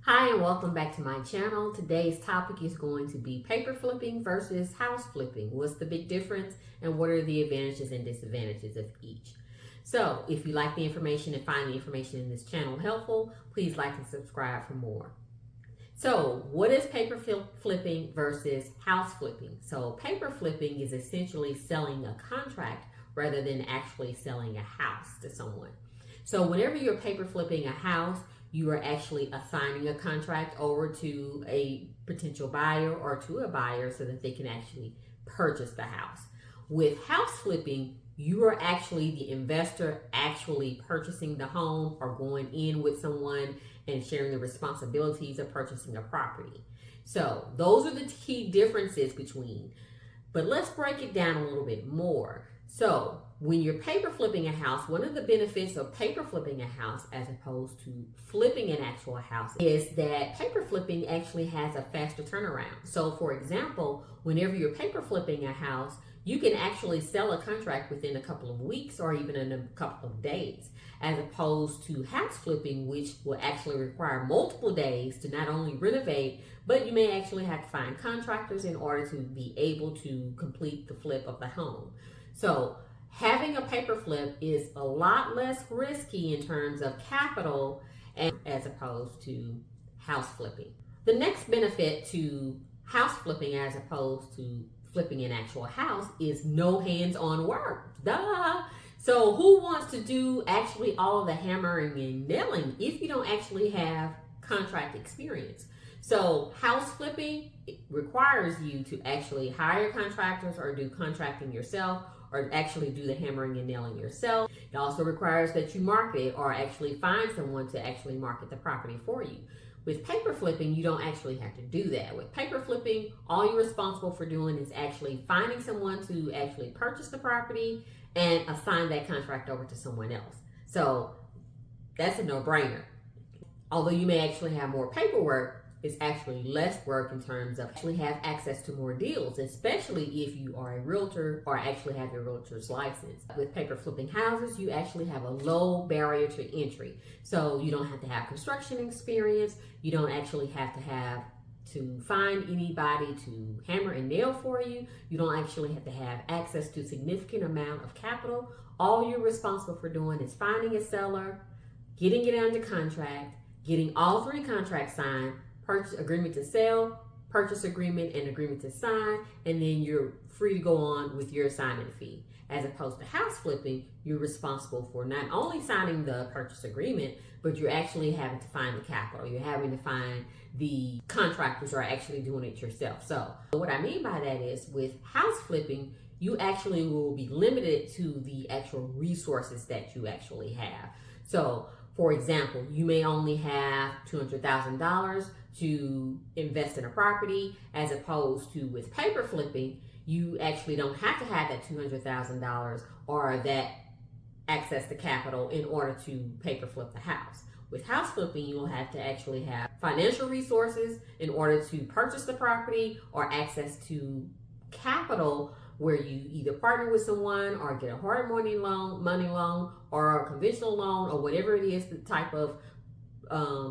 Hi and welcome back to my channel. Today's topic is going to be paper flipping versus house flipping. What's the big difference and what are the advantages and disadvantages of each? So if you like the information and find the information in this channel helpful, please like and subscribe for more. So what is paper flipping versus house flipping? So paper flipping is essentially selling a contract rather than actually selling a house to someone. So whenever you're paper flipping a house, you are actually assigning a contract over to a potential buyer or to a buyer so that they can actually purchase the house. With house flipping, you are actually the investor actually purchasing the home or going in with someone and sharing the responsibilities of purchasing a property. So those are the key differences between. But let's break it down a little bit more. So when you're paper flipping a house, one of the benefits of paper flipping a house as opposed to flipping an actual house is that paper flipping actually has a faster turnaround. So for example, whenever you're paper flipping a house, you can actually sell a contract within a couple of weeks or even in a couple of days, as opposed to house flipping, which will actually require multiple days to not only renovate, but you may actually have to find contractors in order to be able to complete the flip of the home. So having a paper flip is a lot less risky in terms of capital as opposed to house flipping. The next benefit to house flipping as opposed to flipping an actual house is no hands-on work. Duh! So who wants to do actually all of the hammering and nailing if you don't actually have contract experience? So house flipping requires you to actually hire contractors or do contracting yourself or actually do the hammering and nailing yourself. It also requires that you market it or actually find someone to actually market the property for you. With paper flipping, you don't actually have to do that. With paper flipping, all you're responsible for doing is actually finding someone to actually purchase the property and assign that contract over to someone else. So that's a no-brainer. Although you may actually have more paperwork, it's actually less work in terms of actually have access to more deals, especially if you are a realtor or actually have your realtor's license. With paper flipping houses, you actually have a low barrier to entry. So you don't have to have construction experience. You don't actually have to find anybody to hammer and nail for you. You don't actually have to have access to a significant amount of capital. All you're responsible for doing is finding a seller, getting it under contract, getting all three contracts signed, purchase agreement to sell, purchase agreement, and agreement to sign, and then you're free to go on with your assignment fee. As opposed to house flipping, you're responsible for not only signing the purchase agreement, but you're actually having to find the capital. You're having to find the contractors who are actually doing it yourself. So what I mean by that is with house flipping, you actually will be limited to the actual resources that you actually have. So for example, you may only have $200,000 to invest in a property, as opposed to with paper flipping, you actually don't have to have that $200,000 or that access to capital in order to paper flip the house. With house flipping, you will have to actually have financial resources in order to purchase the property or access to capital where you either partner with someone or get a hard money loan or a conventional loan or whatever it is, the type of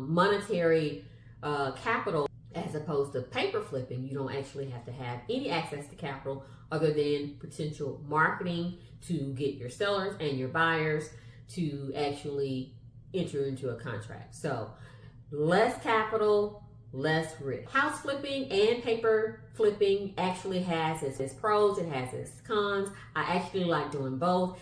monetary capital. As opposed to paper flipping, you don't actually have to have any access to capital other than potential marketing to get your sellers and your buyers to actually enter into a contract. So less capital, less risk. House flipping and paper flipping actually has its pros, it has its cons. I actually like doing both.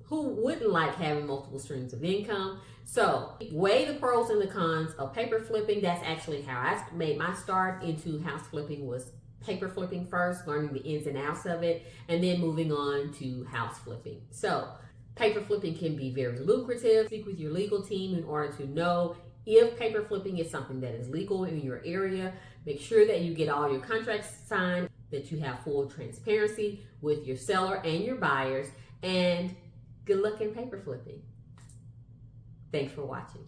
Who wouldn't like having multiple streams of income? So weigh the pros and the cons of paper flipping. That's actually how I made my start into house flipping, was paper flipping first, learning the ins and outs of it, and then moving on to house flipping. So paper flipping can be very lucrative. Speak with your legal team in order to know if paper flipping is something that is legal in your area. Make sure that you get all your contracts signed, that you have full transparency with your seller and your buyers, and good luck in paper flipping. Thanks for watching.